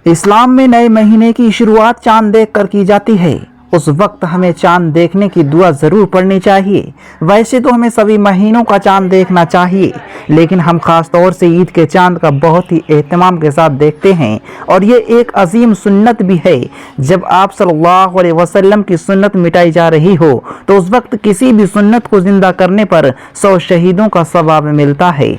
इस्लाम में नए महीने की शुरुआत चांद देखकर की जाती है। उस वक्त हमें चांद देखने की दुआ ज़रूर पढ़नी चाहिए। वैसे तो हमें सभी महीनों का चांद देखना चाहिए, लेकिन हम ख़ास तौर से ईद के चांद का बहुत ही एहतमाम के साथ देखते हैं और ये एक अजीम सुन्नत भी है। जब आप सल्लल्लाहु अलैहि वसल्लम की सुन्नत मिटाई जा रही हो तो उस वक्त किसी भी सुन्नत को ज़िंदा करने पर 100 शहीदों का सवाब मिलता है।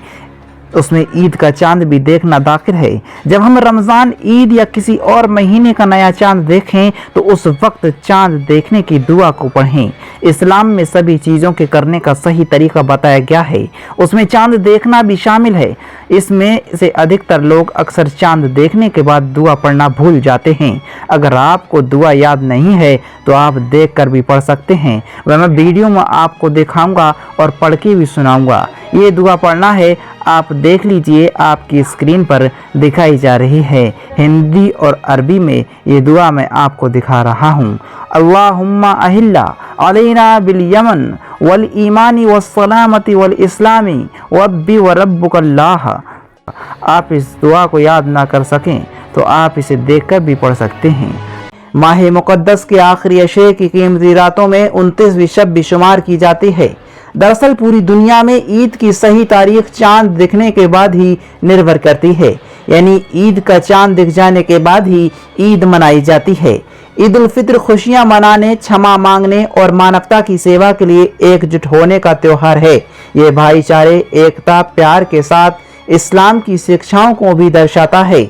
उसमें ईद का चांद भी देखना दाखिल है। जब हम रमज़ान, ईद या किसी और महीने का नया चांद देखें तो उस वक्त चांद देखने की दुआ को पढ़ें। इस्लाम में सभी चीज़ों के करने का सही तरीका बताया गया है, उसमें चांद देखना भी शामिल है। इसमें से अधिकतर लोग अक्सर चांद देखने के बाद दुआ पढ़ना भूल जाते हैं। अगर आपको दुआ याद नहीं है तो आप देख कर भी पढ़ सकते हैं। वह मैं वीडियो में आपको दिखाऊंगा और पढ़ के भी सुनाऊंगा। ये दुआ पढ़ना है, आप देख लीजिए, आपकी स्क्रीन पर दिखाई जा रही है। हिंदी और अरबी में ये दुआ मैं आपको दिखा रहा हूँ। अल्लाहुम्मा अहिल्ला अलैना बिल यमन वल ईमानी वस्सलामती वल इस्लामी वब्बी व रब्बुकल्लाह। आप इस दुआ को याद ना कर सकें तो आप इसे देखकर भी पढ़ सकते हैं। माह मुक़द्दस के आखिरी अशरे की कीमती रातों में 29वीं शब भी शुमार की जाती है। दरअसल पूरी दुनिया में ईद की सही तारीख चांद दिखने के बाद ही निर्भर करती है, यानी ईद का चांद दिख जाने के बाद ही ईद मनाई जाती है। ईद उल फित्र खुशियां मनाने, क्षमा मांगने और मानवता की सेवा के लिए एकजुट होने का त्योहार है। ये भाईचारे, एकता, प्यार के साथ इस्लाम की शिक्षाओं को भी दर्शाता है।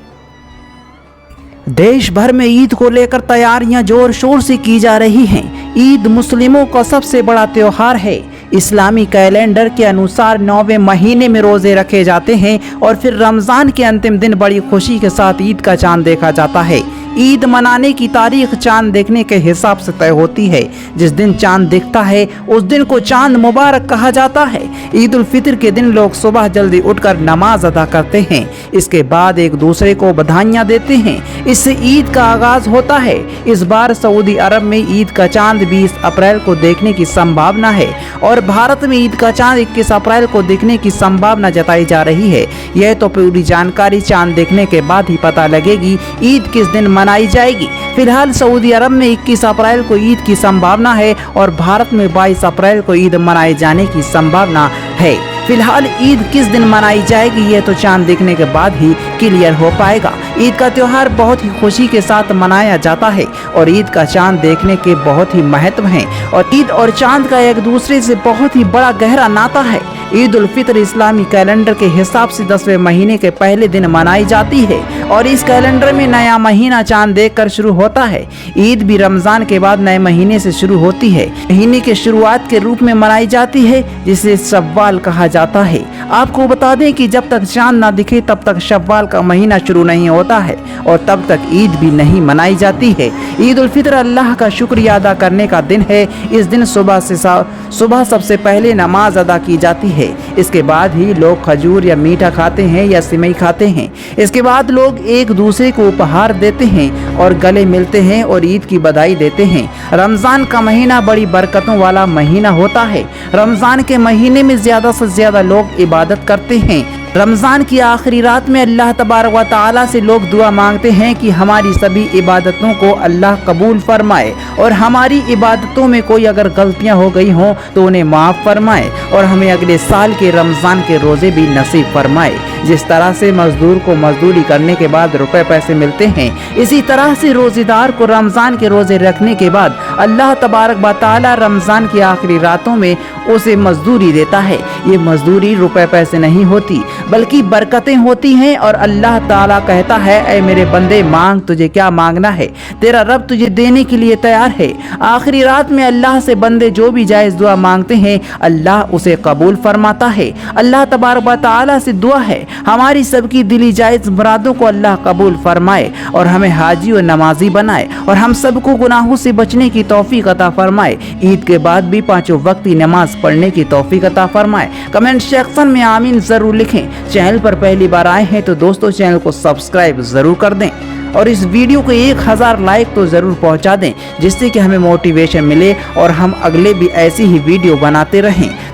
देश भर में ईद को लेकर तैयारियां जोर शोर से की जा रही हैं। ईद मुस्लिमों का सबसे बड़ा त्योहार है। इस्लामी कैलेंडर के अनुसार 9वें महीने में रोजे रखे जाते हैं और फिर रमज़ान के अंतिम दिन बड़ी खुशी के साथ ईद का चांद देखा जाता है। ईद मनाने की तारीख चांद देखने के हिसाब से तय होती है। जिस दिन चांद दिखता है उस दिन को चांद मुबारक कहा जाता है। ईद उल फित्र के दिन लोग सुबह जल्दी उठकर नमाज अदा करते हैं। इसके बाद एक दूसरे को बधाइयाँ देते हैं। इससे ईद का आगाज होता है। इस बार सऊदी अरब में ईद का चांद 20 अप्रैल को देखने की संभावना है और भारत में ईद का चांद 21 अप्रैल को देखने की संभावना जताई जा रही है। यह तो पूरी जानकारी चांद देखने के बाद ही पता लगेगी ईद किस दिन मनाई जाएगी। फिलहाल सऊदी अरब में 21 अप्रैल को ईद की संभावना है और भारत में 22 अप्रैल को ईद मनाए जाने की संभावना है। फिलहाल ईद किस दिन मनाई जाएगी यह तो चांद देखने के बाद ही क्लियर हो पाएगा। ईद का त्योहार बहुत ही खुशी के साथ मनाया जाता है और ईद का चांद देखने के बहुत ही महत्व हैं और ईद और चांद का एक दूसरे से बहुत ही बड़ा गहरा नाता है। ईद उल फित्र इस्लामी कैलेंडर के हिसाब से 10वें महीने के पहले दिन मनाई जाती है और इस कैलेंडर में नया महीना चांद देखकर शुरू होता है। ईद भी रमजान के बाद नए महीने से शुरू होती है। महीने के शुरुआत के रूप में मनाई जाती है जिसे शव्वाल कहा जाता है। आपको बता दें कि जब तक चांद ना दिखे तब तक शव्वाल का महीना शुरू नहीं होता है और तब तक ईद भी नहीं मनाई जाती है। ईद उल फित्र अल्लाह का शुक्रिया अदा करने का दिन है। इस दिन सुबह सबसे पहले नमाज अदा की जाती है। इसके बाद ही लोग खजूर या मीठा खाते हैं या सिमई खाते हैं। इसके बाद लोग एक दूसरे को उपहार देते हैं और गले मिलते हैं और ईद की बधाई देते हैं। रमज़ान का महीना बड़ी बरकतों वाला महीना होता है। रमज़ान के महीने में ज़्यादा से ज़्यादा लोग इबादत करते हैं। रमज़ान की आखिरी रात में अल्लाह तबारक व तआला से लोग दुआ मांगते हैं कि हमारी सभी इबादतों को अल्लाह कबूल फरमाए और हमारी इबादतों में कोई अगर गलतियां हो गई हों तो उन्हें माफ़ फरमाए और हमें अगले साल के रमज़ान के रोज़े भी नसीब फरमाए। जिस तरह से मजदूर को मजदूरी करने के बाद रुपए पैसे मिलते हैं, इसी तरह से रोज़ेदार को रमज़ान के रोज़े रखने के बाद अल्लाह तबारक व तआला रमज़ान की आखिरी रातों में उसे मजदूरी देता है। ये मजदूरी रुपए पैसे नहीं होती बल्कि बरकतें होती हैं और अल्लाह ताला कहता है, ऐ मेरे बंदे मांग, तुझे क्या मांगना है, तेरा रब तुझे देने के लिए तैयार है। आखिरी रात में अल्लाह से बंदे जो भी जायज़ दुआ मांगते हैं अल्लाह उसे कबूल फरमाता है। अल्लाह तबारक व तआला से दुआ है हमारी सबकी दिली जायज़ मुरादों को अल्लाह कबूल फरमाए और हमें हाजी और नमाजी बनाए और हम सबको गुनाहों से बचने की तौफीक अता फरमाए। ईद के बाद भी 5 वक्त की नमाज पढ़ने की तौफीक अता फरमाए। कमेंट सेक्शन में आमीन ज़रूर लिखें। चैनल पर पहली बार आए हैं तो दोस्तों चैनल को सब्सक्राइब ज़रूर कर दें और इस वीडियो को 1000 लाइक तो ज़रूर पहुंचा दें जिससे कि हमें मोटिवेशन मिले और हम अगले भी ऐसी ही वीडियो बनाते रहें।